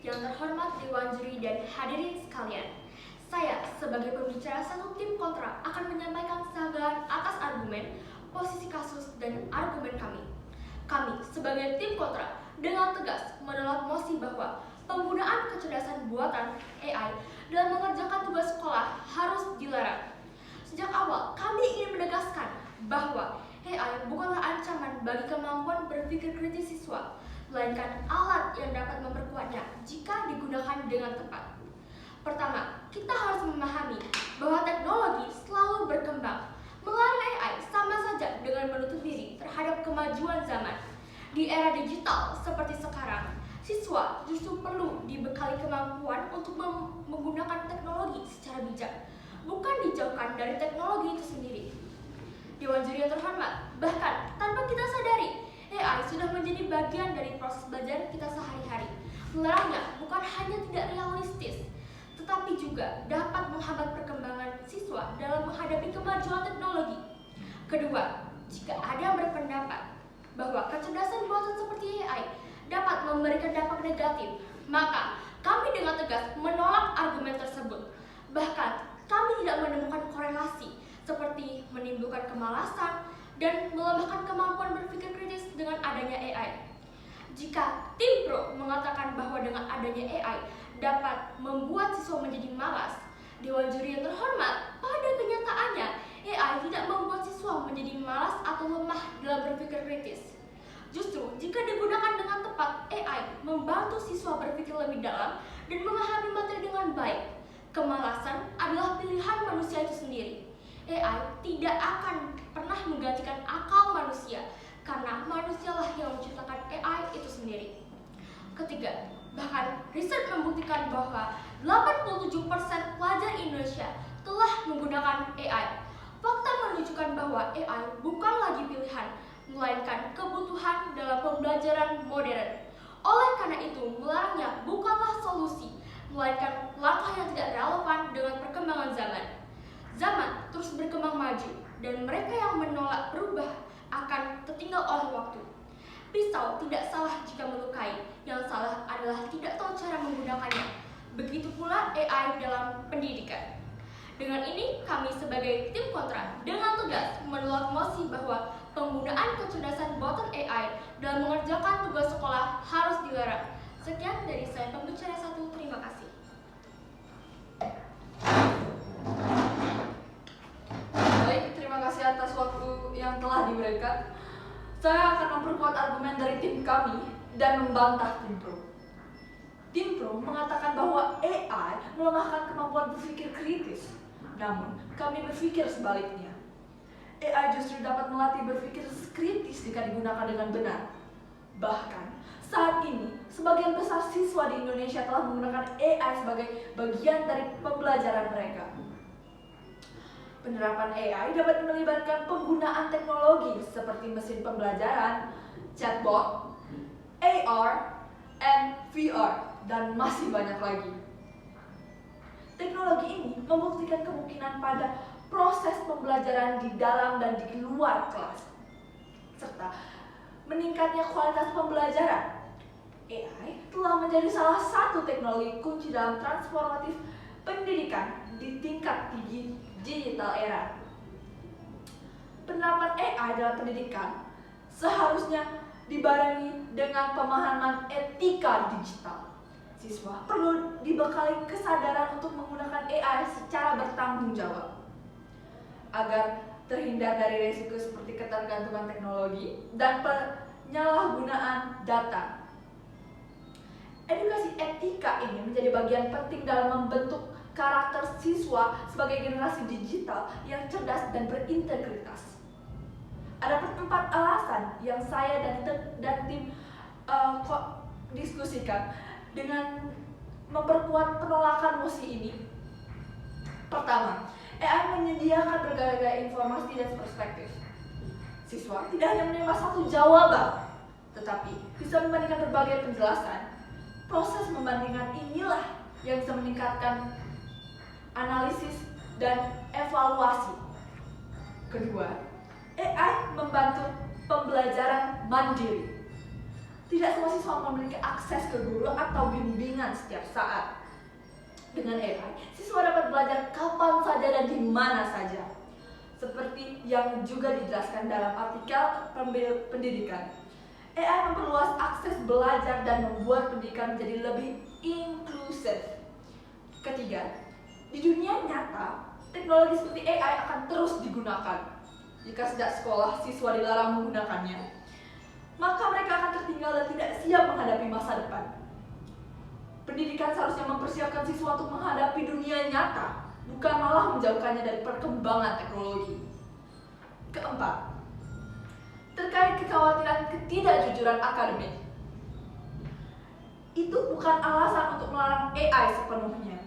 yang terhormat Dewan Juri dan hadirin sekalian. Saya sebagai pembicara satu tim kontra akan menyampaikan sanggahan atas argumen, posisi kasus, dan argumen kami. Kami sebagai tim kontra dengan tegas menolak mosi bahwa penggunaan kecerdasan buatan AI dalam mengerjakan tugas sekolah harus dilarang. Sejak awal, kami ingin menegaskan bahwa AI bukanlah ancaman bagi kemampuan berpikir kritis siswa, melainkan alat yang dapat memperkuatnya jika digunakan dengan tepat. Pertama, kita harus memahami bahwa teknologi selalu berkembang. Melarang AI sama saja dengan menutup diri terhadap kemajuan zaman. Di era digital seperti sekarang, siswa justru perlu dibekali kemampuan untuk menggunakan teknologi secara bijak, bukan dijauhkan dari teknologi itu sendiri. Dewan Juri yang terhormat, bahkan tanpa kita sadari, AI sudah menjadi bagian dari proses belajar kita sehari-hari. Melarangnya bukan hanya tidak realistis, tetapi juga dapat menghambat perkembangan siswa dalam menghadapi kemajuan teknologi. Kedua, jika ada yang berpendapat bahwa kecerdasan buatan seperti AI dapat memberikan dampak negatif, maka kami dengan tegas menolak argumen tersebut. Bahkan, kami tidak menemukan korelasi seperti menimbulkan kemalasan dan melemahkan kemampuan berpikir kritis dengan adanya AI. Jika tim pro mengatakan bahwa dengan adanya AI dapat membuat siswa menjadi malas, Dewan Juri yang terhormat, pada kenyataannya AI tidak membuat siswa menjadi malas atau lemah dalam berpikir kritis. Justru jika digunakan dengan tepat, AI membantu siswa berpikir lebih dalam dan memahami materi dengan baik. Kemalasan adalah pilihan manusia itu sendiri. AI tidak akan pernah menggantikan akal manusia, karena manusialah yang menciptakan AI itu sendiri. Ketiga, bahkan riset membuktikan bahwa 87% pelajar Indonesia telah menggunakan AI. Fakta menunjukkan bahwa AI bukan lagi pilihan, melainkan kebutuhan dalam pembelajaran modern. Oleh karena itu, melarangnya bukanlah solusi, melainkan langkah yang tidak relevan dengan perkembangan zaman. Zaman terus berkembang maju, dan mereka yang menolak berubah akan tertinggal oleh waktu. Pisau tidak salah jika melukai, yang salah adalah tidak tahu cara menggunakannya. Begitu pula AI dalam pendidikan. Dengan ini, kami sebagai tim kontra dengan tegas menolak mosi bahwa penggunaan kecerdasan buatan AI dalam mengerjakan tugas sekolah harus dilarang. Sekian dari saya pembicara satu, terima kasih. Baik, terima kasih atas waktu yang telah diberikan. Saya akan memperkuat argumen dari tim kami dan membantah tim pro. Tim pro mengatakan bahwa AI melemahkan kemampuan berpikir kritis. Namun, kami berpikir sebaliknya. AI justru dapat melatih berpikir kritis jika digunakan dengan benar. Bahkan, saat ini, sebagian besar siswa di Indonesia telah menggunakan AI sebagai bagian dari pembelajaran mereka. Penerapan AI dapat melibatkan penggunaan teknologi seperti mesin pembelajaran, chatbot, AR, and VR, dan masih banyak lagi. Teknologi ini membuktikan kemungkinan pada proses pembelajaran di dalam dan di luar kelas, serta meningkatnya kualitas pembelajaran. AI telah menjadi salah satu teknologi kunci dalam transformatif pendidikan di tingkat digital era. Penerapan AI dalam pendidikan seharusnya dibarengi dengan pemahaman etika digital. Siswa perlu dibekali kesadaran untuk menggunakan AI secara bertanggung jawab agar terhindar dari risiko seperti ketergantungan teknologi dan penyalahgunaan data. Edukasi etika ini menjadi bagian penting dalam membentuk karakter siswa sebagai generasi digital yang cerdas dan berintegritas. Ada 4 alasan yang saya dan tim diskusikan dengan memperkuat penolakan mosi ini. Pertama, AI menyediakan berbagai informasi dan perspektif. Siswa tidak hanya menerima satu jawaban, tetapi bisa membandingkan berbagai penjelasan. Proses membandingkan inilah yang bisa meningkatkan analisis dan evaluasi. Kedua, AI membantu pembelajaran mandiri. Tidak semua siswa memiliki akses ke guru atau bimbingan setiap saat. Dengan AI, siswa dapat belajar kapan saja dan di mana saja. Seperti yang juga dijelaskan dalam artikel pendidikan. AI memperluas akses belajar dan membuat pendidikan menjadi lebih inklusif. Ketiga, di dunia nyata, teknologi seperti AI akan terus digunakan. Jika sejak sekolah siswa dilarang menggunakannya, maka mereka akan tertinggal dan tidak siap menghadapi masa depan. Pendidikan seharusnya mempersiapkan siswa untuk menghadapi dunia nyata, bukan malah menjauhkannya dari perkembangan teknologi. Keempat, terkait kekhawatiran ketidakjujuran akademik. Itu bukan alasan untuk melarang AI sepenuhnya.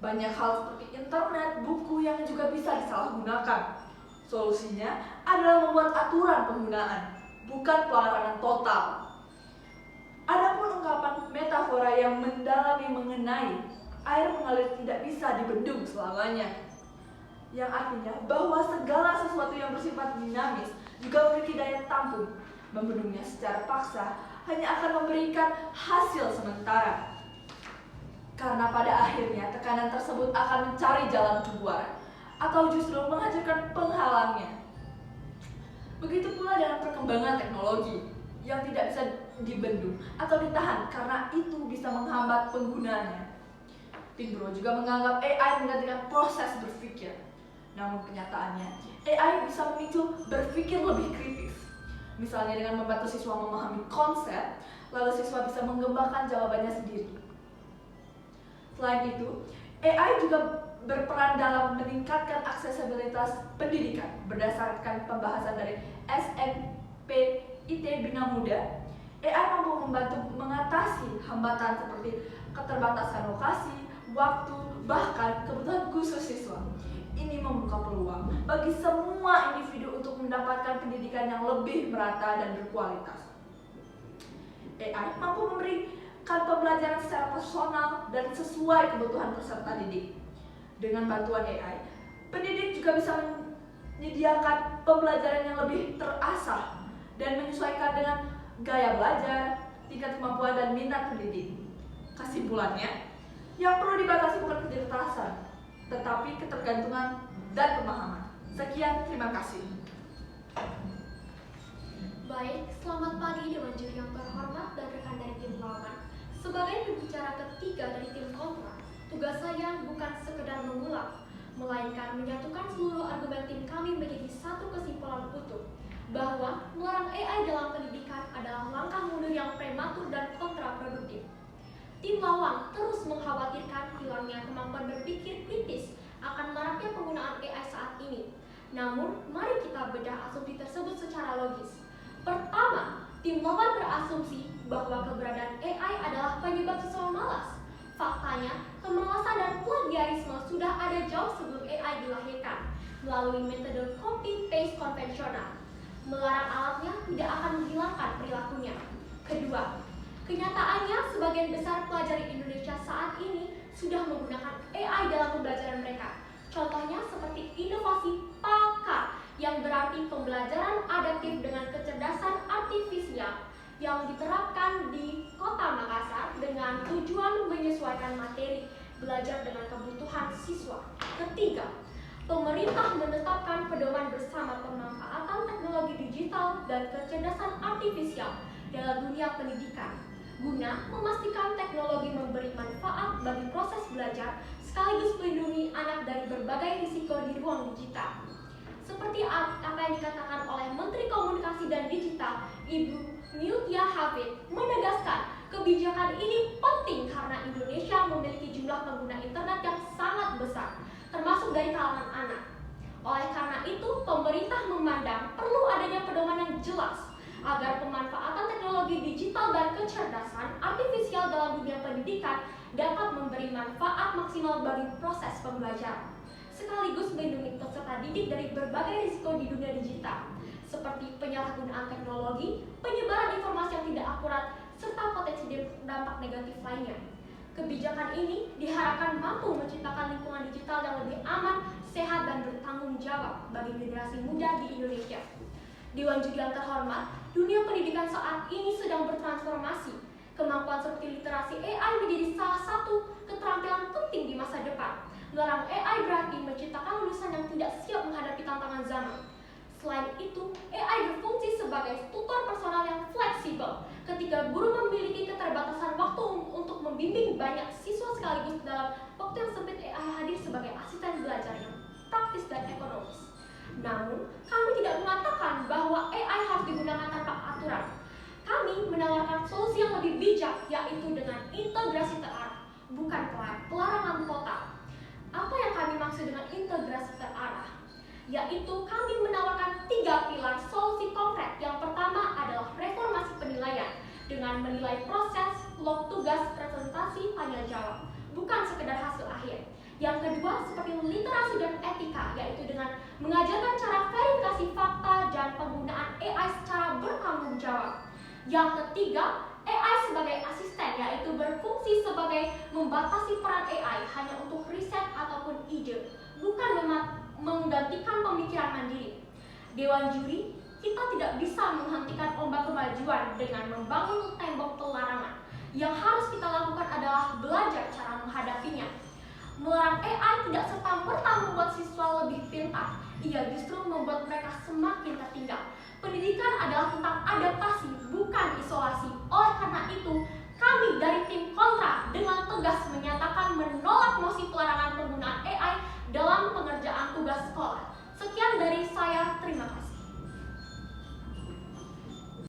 Banyak hal seperti internet, buku yang juga bisa disalahgunakan. Solusinya adalah membuat aturan penggunaan, bukan pelarangan total. Adapun ungkapan metafora yang mendalami mengenai air mengalir tidak bisa dibendung selamanya, yang artinya bahwa segala sesuatu yang bersifat dinamis juga memiliki daya tampung. Membendungnya secara paksa hanya akan memberikan hasil sementara, karena pada akhirnya tekanan tersebut akan mencari jalan keluar atau justru menghancurkan penghalangnya. Begitu pula dengan perkembangan teknologi yang tidak bisa dibendung atau ditahan karena itu bisa menghambat penggunanya. Timbro juga menganggap AI menggantikan proses berpikir. Namun kenyataannya, AI bisa memicu berpikir lebih kritis. Misalnya dengan membantu siswa memahami konsep, lalu siswa bisa mengembangkan jawabannya sendiri. Selain itu, AI juga berperan dalam meningkatkan aksesibilitas pendidikan. Berdasarkan pembahasan dari SNPIT Bina Muda, AI mampu membantu mengatasi hambatan seperti keterbatasan lokasi, waktu, bahkan kebutuhan khusus siswa. Ini membuka peluang bagi semua individu untuk mendapatkan pendidikan yang lebih merata dan berkualitas. AI mampu memberikan pembelajaran secara personal dan sesuai kebutuhan peserta didik. Dengan bantuan AI, pendidik juga bisa menyediakan pembelajaran yang lebih terasah dan menyesuaikan dengan gaya belajar, tingkat kemampuan dan minat pendidik. Kesimpulannya, yang perlu dibatasi bukan kecerdasan, tetapi ketergantungan dan pemahaman. Sekian, terima kasih. Baik, selamat pagi Dewan Juri yang terhormat dan rekan dari tim lawan. Sebagai pembicara ketiga dari tim kontra, tugas saya bukan sekedar mengulang, melainkan menyatukan seluruh argumen tim kami menjadi satu kesimpulan utuh, bahwa melarang AI dalam pendidikan adalah langkah mundur yang prematur dan kontraproduktif. Tim Lawang terus mengkhawatirkan hilangnya kemampuan berpikir kritis akan maraknya penggunaan AI saat ini. Namun, mari kita bedah asumsi tersebut secara logis. Pertama, tim Lawang berasumsi bahwa keberadaan AI adalah penyebab siswa malas. Faktanya, kemalasan dan plagiarisme sudah ada jauh sebelum AI dilahirkan melalui metode copy-paste konvensional. Melarang alatnya tidak akan menghilangkan perilakunya. Kedua, kenyataannya sebagian besar pelajar di Indonesia saat ini sudah menggunakan AI dalam pembelajaran mereka. Contohnya seperti inovasi PALKA yang berarti pembelajaran adaptif dengan kecerdasan artifisial yang diterapkan di Kota Makassar dengan tujuan menyesuaikan materi belajar dengan kebutuhan siswa. Ketiga, pemerintah menetapkan pedoman bersama pemanfaatan teknologi digital dan kecerdasan artifisial dalam dunia pendidikan, guna memastikan teknologi memberi manfaat bagi proses belajar sekaligus melindungi anak dari berbagai risiko di ruang digital. Seperti apa yang dikatakan oleh Menteri Komunikasi dan Digital, Ibu Mutia Hafid, menegaskan kebijakan ini penting karena Indonesia memiliki jumlah pengguna internet yang sangat besar, termasuk dari kalangan anak. Oleh karena itu, pemerintah memandang perlu adanya pedoman yang jelas agar pemanfaatan teknologi digital dan kecerdasan artifisial dalam dunia pendidikan dapat memberi manfaat maksimal bagi proses pembelajaran, sekaligus melindungi peserta didik dari berbagai risiko di dunia digital, seperti penyalahgunaan teknologi, penyebaran informasi yang tidak akurat, serta potensi dampak negatif lainnya. Kebijakan ini diharapkan mampu menciptakan lingkungan digital yang lebih aman, sehat, dan bertanggung jawab bagi generasi muda di Indonesia. Dewan Juri yang terhormat, Dunia pendidikan saat ini sedang bertransformasi. Kemampuan seperti literasi AI menjadi salah satu keterampilan penting di masa depan. Melarang AI berarti menciptakan lulusan yang tidak siap menghadapi tantangan zaman. Selain itu, AI berfungsi sebagai tutor personal yang fleksibel. Ketika guru memiliki keterbatasan waktu untuk membimbing banyak siswa sekaligus dalam waktu yang sempit, AI hadir sebagai asisten belajar yang praktis dan ekonomis. Namun, kami tidak mengatakan bahwa AI harus digunakan tanpa aturan. Kami menawarkan solusi yang lebih bijak, yaitu dengan integrasi terarah, bukan pelarangan total. Apa yang kami maksud dengan integrasi terarah? Yaitu kami menawarkan 3 pilar solusi konkret. Yang pertama adalah reformasi penilaian dengan menilai proses, log tugas, presentasi, tanya jawab, bukan sekedar hasil akhir. Yang kedua seperti literasi dan etika, yaitu dengan mengajarkan cara verifikasi fakta dan penggunaan AI secara bertanggung jawab. Yang ketiga, AI sebagai asisten, yaitu berfungsi sebagai membatasi peran AI hanya untuk riset ataupun ide, bukan menggantikan pemikiran mandiri. Dewan juri, kita tidak bisa menghentikan ombak kemajuan dengan membangun tembok pelarangan. Yang harus kita lakukan adalah belajar cara menghadapinya. Melarang AI tidak serta-merta membuat siswa lebih pintar, ia justru membuat mereka semakin tertinggal. Pendidikan adalah tentang adaptasi, bukan isolasi. Oleh karena itu, kami dari tim